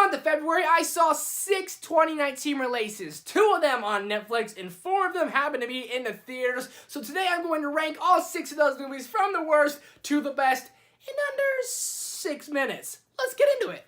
month of February, I saw 6 2019 releases, 2 of them on Netflix, and 4 of them happened to be in the theaters. So today I'm going to rank all 6 of those movies from the worst to the best in under 6 minutes. Let's get into it.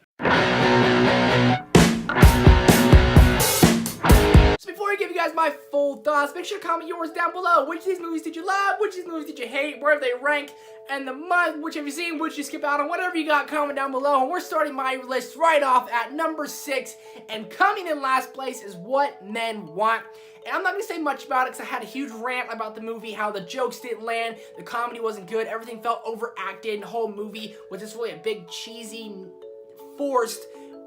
So before I give you guys my full thoughts, make sure to comment yours down below. Which of these movies did you love? Which of these movies did you hate? Where do they rank? And the month, which have you seen? Which you skip out on? Whatever you got, comment down below. And we're starting my list right off at number 6. And coming in last place is What Men Want. And I'm not going to say much about it because I had a huge rant about the movie, how the jokes didn't land, the comedy wasn't good, everything felt overacted, the whole movie was just really a big, cheesy, forced,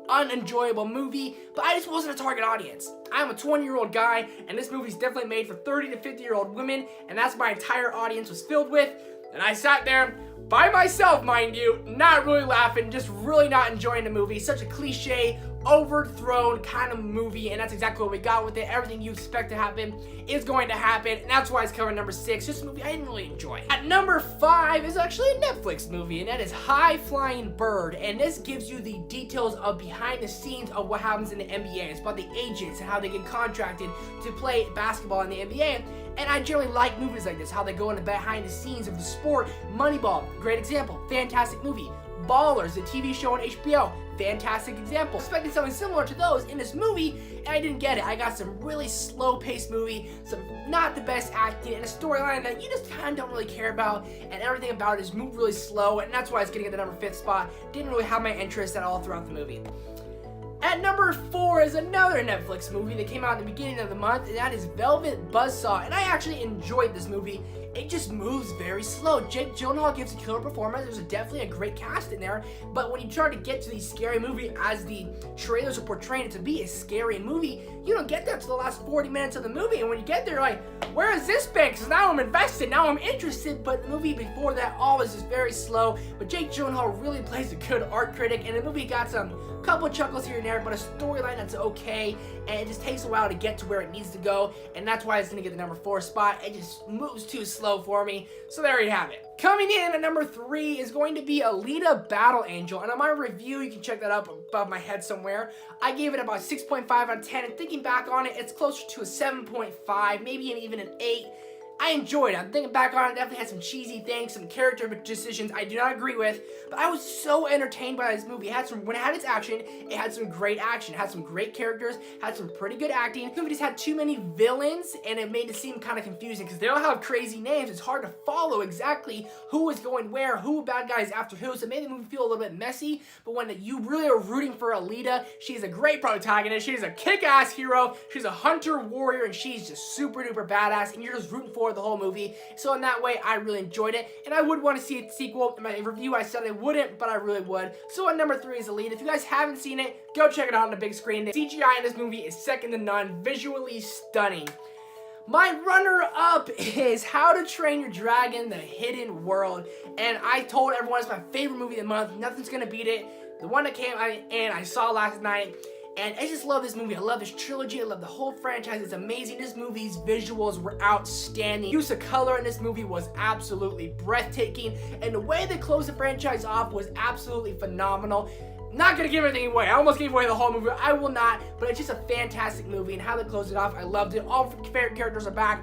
unenjoyable movie, but I just wasn't a target audience. I'm a 20-year-old guy, and this movie's definitely made for 30 to 50-year-old women, and that's what my entire audience was filled with. And I sat there by myself, mind you, not really laughing, just really not enjoying the movie. Such a cliche, overthrown kind of movie, and that's exactly what we got with it. Everything you expect to happen is going to happen, and that's why it's coming number 6. Just a movie I didn't really enjoy. At number 5 is actually a Netflix movie, and that is High Flying Bird, and this gives you the details of behind the scenes of what happens in the NBA. It's about the agents and how they get contracted to play basketball in the NBA. And I generally like movies like this, how they go into behind the scenes of the sport. Moneyball, great example, fantastic movie. Ballers, the TV show on HBO, fantastic example. I expected something similar to those in this movie, and I didn't get it. I got some really slow-paced movie, some not the best acting, and a storyline that you just kind of don't really care about, and everything about it is moved really slow, and that's why it's getting at the number 5th spot. Didn't really have my interest at all throughout the movie. At number 4 is another Netflix movie that came out at the beginning of the month, and that is Velvet Buzzsaw. And I actually enjoyed this movie. It just moves very slow. Jake Gyllenhaal gives a killer performance. There's definitely a great cast in there. But when you try to get to the scary movie, as the trailers are portraying it to be a scary movie, you don't get that to the last 40 minutes of the movie. And when you get there, like, where has this been? Because now I'm invested, now I'm interested. But the movie before that always is very slow. But Jake Gyllenhaal really plays a good art critic. And the movie got some couple chuckles here and there, but a storyline that's okay, and it just takes a while to get to where it needs to go, and that's why it's going to get the number 4 spot. It just moves too slow for me, so there you have it. Coming in at number 3 is going to be Alita Battle Angel, and on my review, you can check that up above my head somewhere. I gave it about 6.5 out of 10, and thinking back on it, it's closer to a 7.5, maybe even an 8. I enjoyed it. I'm thinking back on it, definitely had some cheesy things, some character decisions I do not agree with, but I was so entertained by this movie. When it had its action, it had some great action, it had some great characters, had some pretty good acting. The movie just had too many villains, and it made it seem kind of confusing because they all have crazy names. It's hard to follow exactly who is going where, who bad guys after who, so it made the movie feel a little bit messy. But when you really are rooting for Alita, she's a great protagonist, she's a kick-ass hero, she's a hunter warrior, and she's just super duper badass, and you're just rooting for the whole movie. So in that way, I really enjoyed it, and I would want to see a sequel. In my review, I said I wouldn't, but I really would. So at number 3 is Alita. If you guys haven't seen it, go check it out on the big screen. The CGI in this movie is second to none, visually stunning. My runner-up is How to Train Your Dragon: The Hidden World, and I told everyone it's my favorite movie of the month. Nothing's gonna beat it. The one that came and I saw last night. And I just love this movie. I love this trilogy. I love the whole franchise. It's amazing. This movie's visuals were outstanding. Use of color in this movie was absolutely breathtaking. And the way they closed the franchise off was absolutely phenomenal. Not gonna give anything away. I almost gave away the whole movie. I will not. But it's just a fantastic movie. And how they closed it off, I loved it. All favorite characters are back.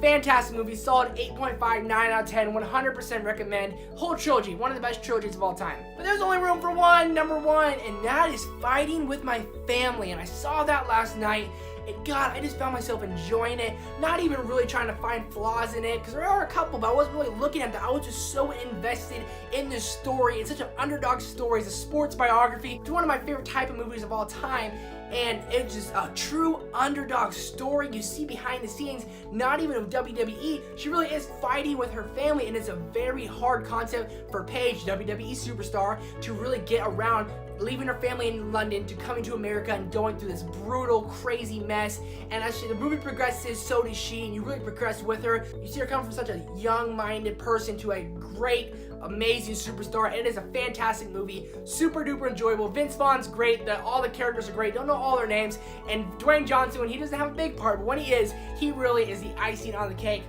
Fantastic movie, solid 8.5, 9 out of 10, 100% recommend. Whole trilogy, one of the best trilogies of all time. But there's only room for one, number 1, and that is Fighting with My Family. And I saw that last night, and God, I just found myself enjoying it, not even really trying to find flaws in it, because there are a couple, but I wasn't really looking at that. I was just so invested in this story. It's such an underdog story. It's a sports biography. It's one of my favorite type of movies of all time. And it's just a true underdog story. You see behind the scenes, not even of WWE, she really is fighting with her family, and it's a very hard concept for Paige, WWE superstar, to really get around leaving her family in London to coming to America and going through this brutal, crazy mess. And as the movie progresses, so does she, and you really progress with her. You see her come from such a young-minded person to a great, amazing superstar. It is a fantastic movie, super duper enjoyable. Vince Vaughn's great, all the characters are great, don't know all their names, and Dwayne Johnson, when he doesn't have a big part, but when he is, he really is the icing on the cake.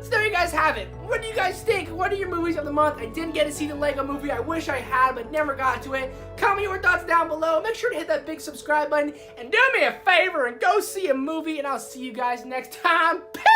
So there you guys have it. What do you guys think? What are your movies of the month? I didn't get to see the Lego movie. I wish I had, but never got to it. Comment your thoughts down below. Make sure to hit that big subscribe button. And do me a favor and go see a movie. And I'll see you guys next time. Peace!